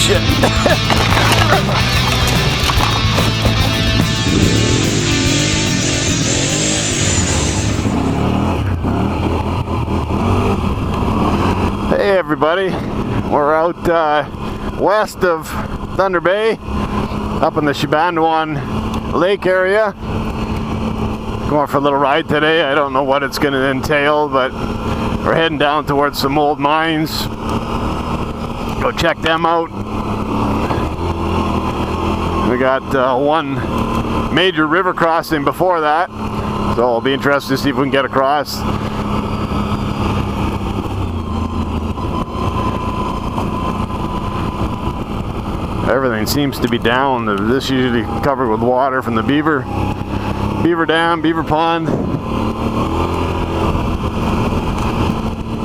shit. Hey everybody, we're out west of Thunder Bay, up in the Shibandawan Lake area. Going for a little ride today. I don't know what it's going to entail, but we're heading down towards some old mines. Go check them out. We got one major river crossing before that, so I'll be interested to see if we can get across. Everything seems to be down. This is usually covered with water from the beaver dam, beaver pond.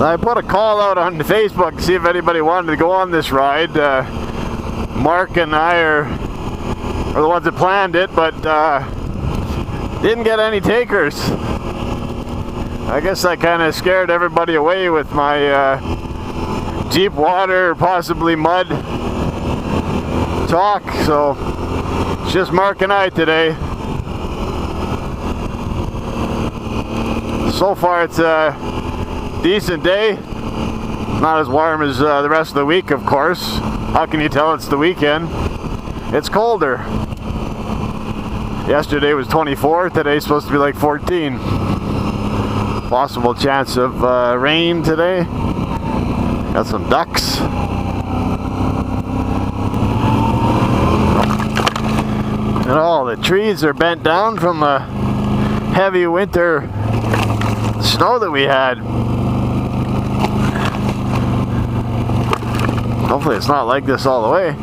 I put a call out on Facebook to see if anybody wanted to go on this ride. Mark and I are the ones that planned it, but didn't get any takers. I guess I kind of scared everybody away with my deep water, possibly mud talk, so it's just Mark and I today. So far it's a decent day, not as warm as the rest of the week, of course. How can you tell it's the weekend? It's colder. Yesterday was 24, today's supposed to be like 14. Possible chance of rain today. Got some ducks. And all the trees are bent down from the heavy winter snow that we had. Hopefully it's not like this all the way.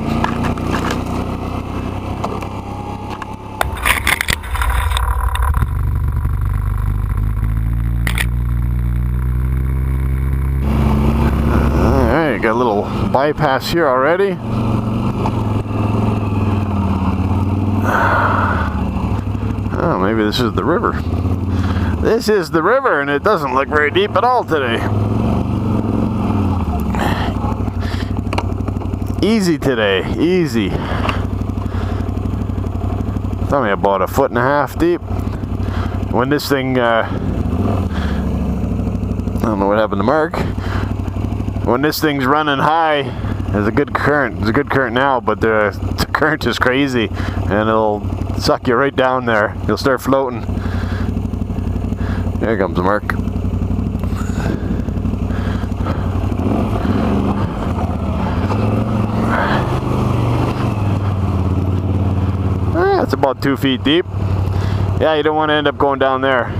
Alright, got a little bypass here already. Oh, maybe this is the river. This is the river, and it doesn't look very deep at all today. Easy today, easy. It's only about 1.5 feet deep. When this thing, I don't know what happened to Mark. When this thing's running high, there's a good current. There's a good current now, but the current is crazy, and it'll suck you right down there. You'll start floating. There comes Mark. It's about 2 feet deep. Yeah, you don't want to end up going down there.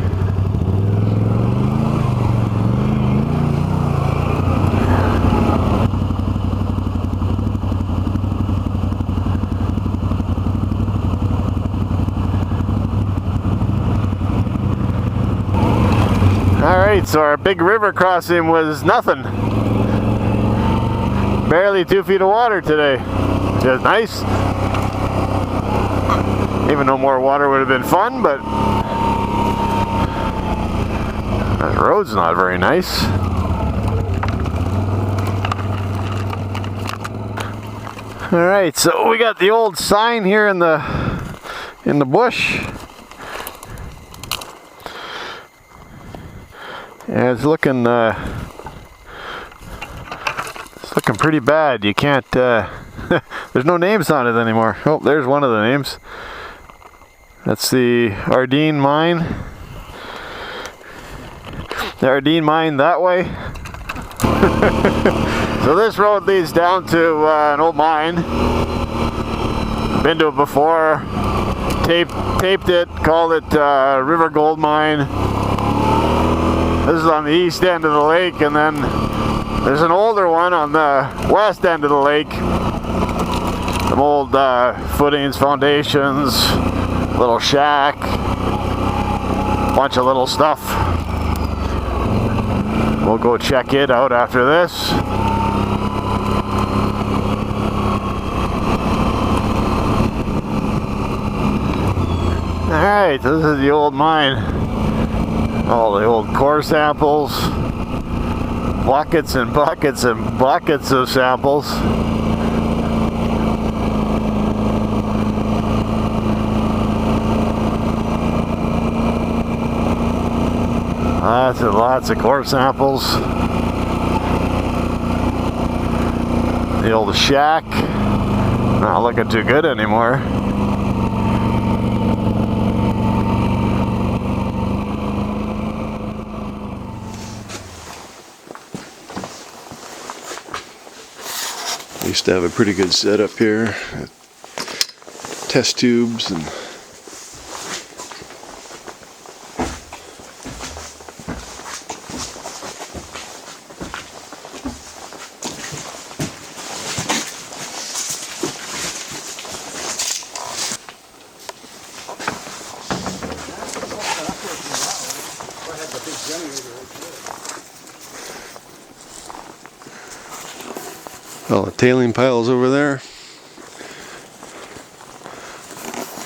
Alright, so our big river crossing was nothing. Barely 2 feet of water today. Which is nice. Even though more water would have been fun, but the road's not very nice. Alright, so we got the old sign here in the bush. Yeah, it's looking pretty bad. You can't there's no names on it anymore. Oh, there's one of the names. That's the Ardeen mine. The Ardeen mine that way. So this road leads down to an old mine. Been to it before. Taped it. Called it River Gold Mine. This is on the east end of the lake, and then there's an older one on the west end of the lake. Some old footings, foundations, little shack, bunch of little stuff. We'll go check it out after this. Alright, this is the old mine. All the old core samples. Buckets and buckets and buckets of samples. Lots of core samples. The old shack, not looking too good anymore. Used to have a pretty good setup here. Test tubes and all the tailing piles over there.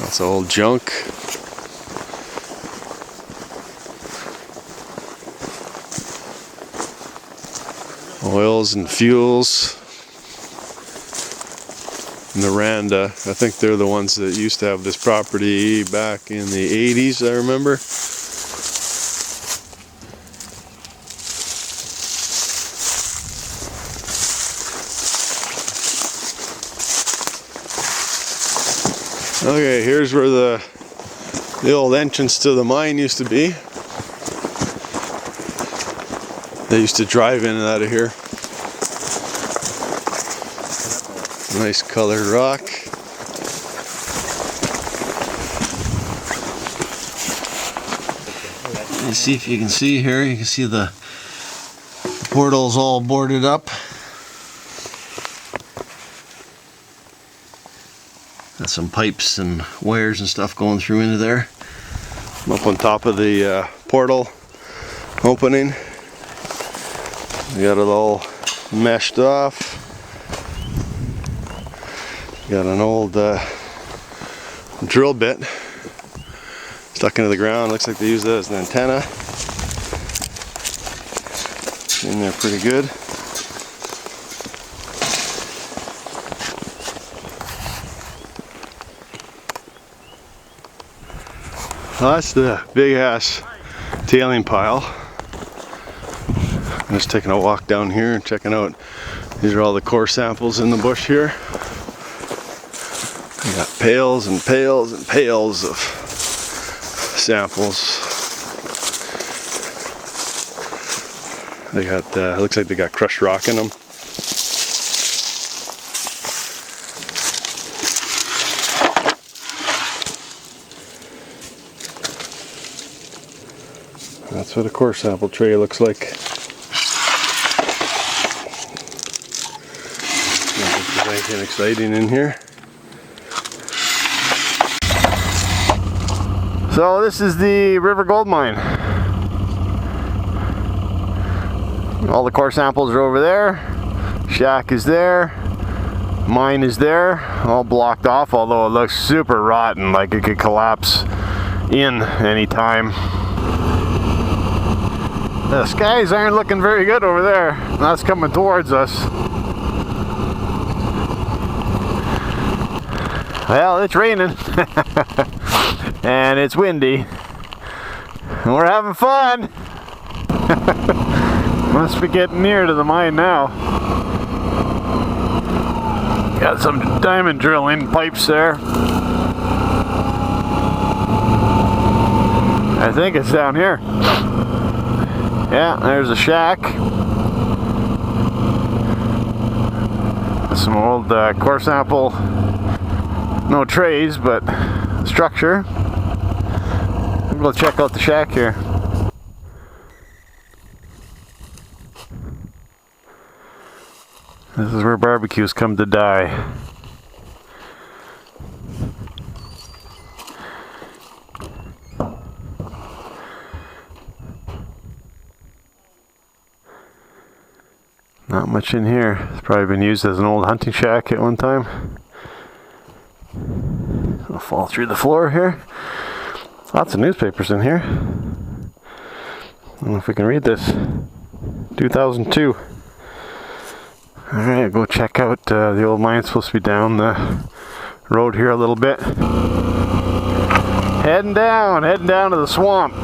Lots of old junk. Oils and fuels. Miranda, I think they're the ones that used to have this property back in the 80s, I remember. Okay, here's where the old entrance to the mine used to be. They used to drive in and out of here. Nice colored rock. Let's see if you can see here. You can see the portals all boarded up. Got some pipes and wires and stuff going through into there. I'm up on top of the portal opening. We got it all meshed off. Got an old drill bit stuck into the ground. Looks like they use that as an antenna. In there pretty good. Well, that's the big ass tailing pile. I'm just taking a walk down here and checking out. These are all the core samples in the bush here. We got pails and pails and pails of samples. They got, looks like they got crushed rock in them. That's what a core sample tray looks like. Not think there's anything exciting in here. So this is the River Gold Mine. All the core samples are over there. Shack is there. Mine is there. All blocked off, although it looks super rotten, like it could collapse in any time. The skies aren't looking very good over there. That's coming towards us. Well, it's raining. And it's windy. And we're having fun. Must be getting near to the mine now. Got some diamond drilling pipes there. I think it's down here. Yeah, there's a shack. Some old core sample, no trays, but structure. We'll check out the shack here. This is where barbecues come to die. Not much in here. It's probably been used as an old hunting shack at one time. I'll fall through the floor here. Lots of newspapers in here. I don't know if we can read this. 2002. Alright, go check out the old mine. It's supposed to be down the road here a little bit. Heading down to the swamp.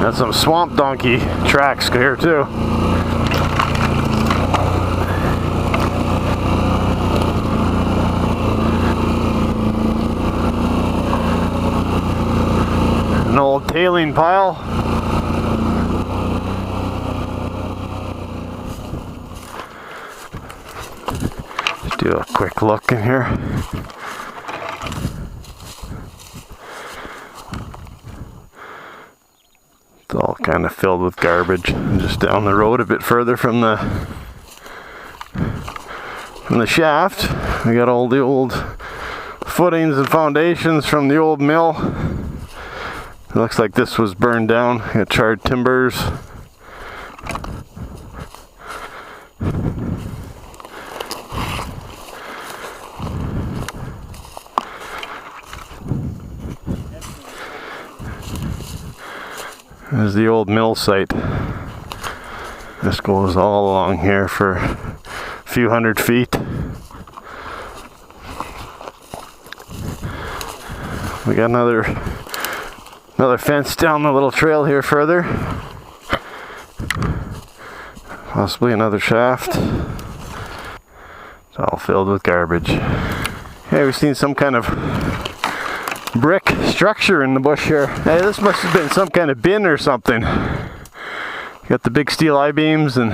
Got some swamp donkey tracks here too. An old tailing pile. Just do a quick look in here. It's all kind of filled with garbage. Just down the road a bit further from the shaft, we got all the old footings and foundations from the old mill. It looks like this was burned down. Got charred timbers. There's the old mill site. This goes all along here for a few hundred feet. We got another fence down the little trail here further. Possibly another shaft. It's all filled with garbage. Hey, we've seen some kind of brick structure in the bush here. Hey, this must have been some kind of bin or something. Got the big steel I-beams and...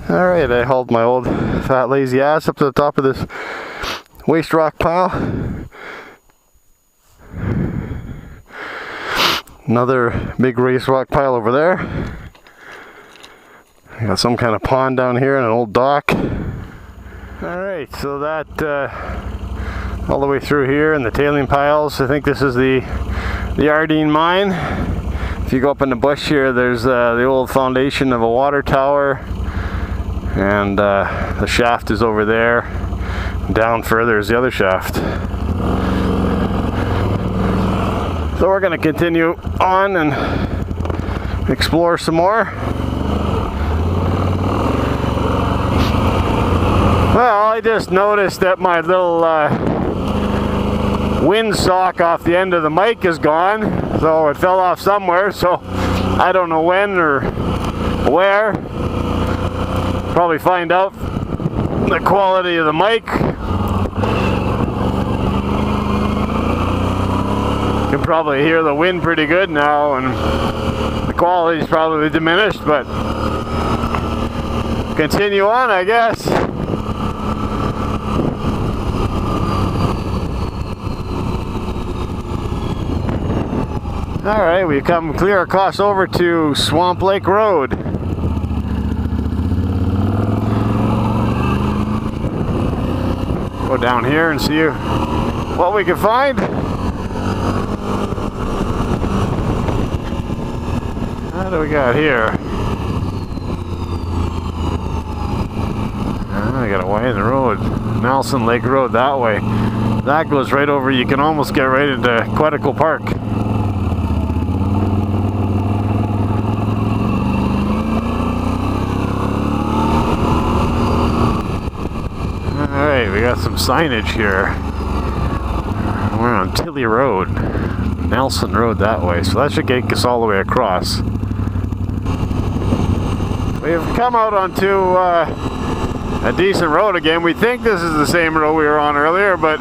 Alright, I hauled my old fat lazy ass up to the top of this waste rock pile. Another big waste rock pile over there. I got some kind of pond down here and an old dock. Alright, so that all the way through here and the tailing piles. I think this is the Ardeen mine. If you go up in the bush here, there's the old foundation of a water tower, and the shaft is over there. Down further is the other shaft. So we're going to continue on and explore some more. Well, I just noticed that my little windsock off the end of the mic is gone. So it fell off somewhere, so I don't know when or where. Probably find out the quality of the mic. You can probably hear the wind pretty good now, and the quality is probably diminished, but continue on, I guess. Alright, we've come clear across over to Swamp Lake Road. Go down here and see what we can find. What do we got here? I got a way in the road. Nelson Lake Road that way. That goes right over, you can almost get right into Quetico Park. Alright, we got some signage here. We're on Tilley Road. Nelson Road that way, so that should get us all the way across. We've come out onto a decent road again. We think this is the same road we were on earlier, but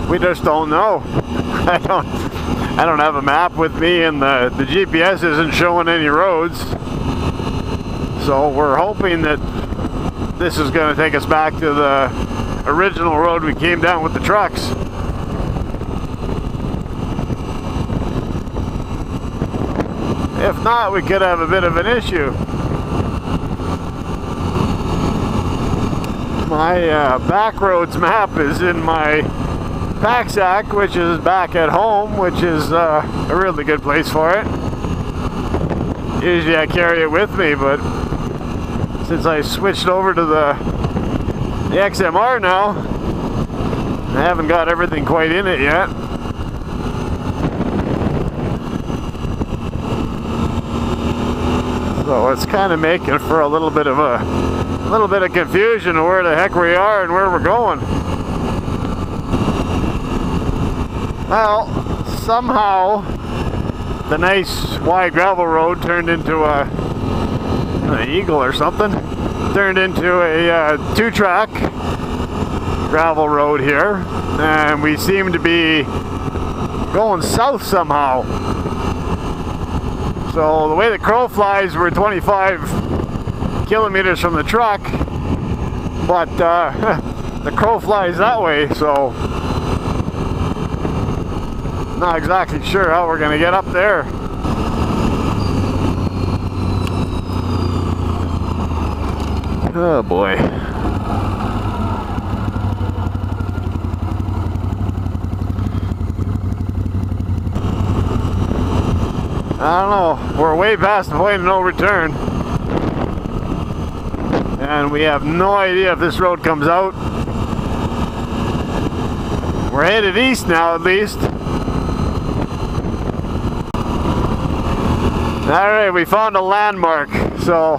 we just don't know. I don't have a map with me, and the GPS isn't showing any roads. So we're hoping that this is going to take us back to the original road we came down with the trucks. If not, we could have a bit of an issue. My Backroads map is in my pack sack, which is back at home, which is a really good place for it. Usually I carry it with me, but since I switched over to the XMR now, I haven't got everything quite in it yet. So it's kind of making for a little bit of confusion of where the heck we are and where we're going. Well, somehow the nice wide gravel road turned into an eagle or something. Turned into a 2-track gravel road here, and we seem to be going south somehow. So the way the crow flies, we're 25 kilometers from the truck, but the crow flies that way, so not exactly sure how we're gonna get up there. Oh boy. I don't know, we're way past the point of no return. And we have no idea if this road comes out. We're headed east now at least. Alright, we found a landmark, so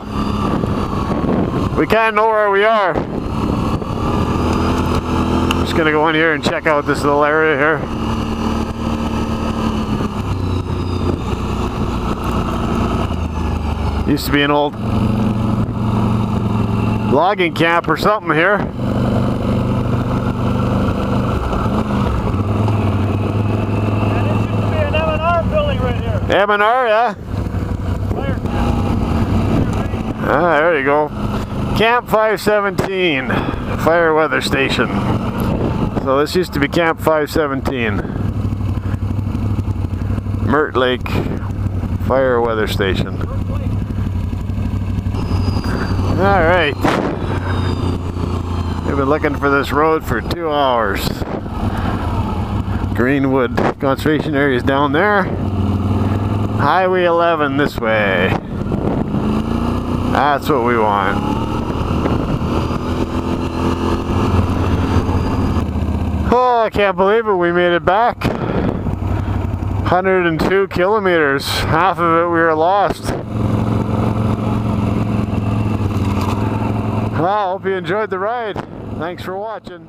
we kind of know where we are. Just gonna go in here and check out this little area here. Used to be an old logging camp or something here. And this used to be an M&R building right here. M&R, yeah? Fire camp. Ah, there you go. Camp 517, fire weather station. So this used to be Camp 517. Mert Lake fire weather station. Alright. We've been looking for this road for 2 hours. Greenwood conservation area is down there. Highway 11 this way. That's what we want. Oh, I can't believe it. We made it back. 102 kilometers. Half of it we were lost. Well, I hope you enjoyed the ride. Thanks for watching.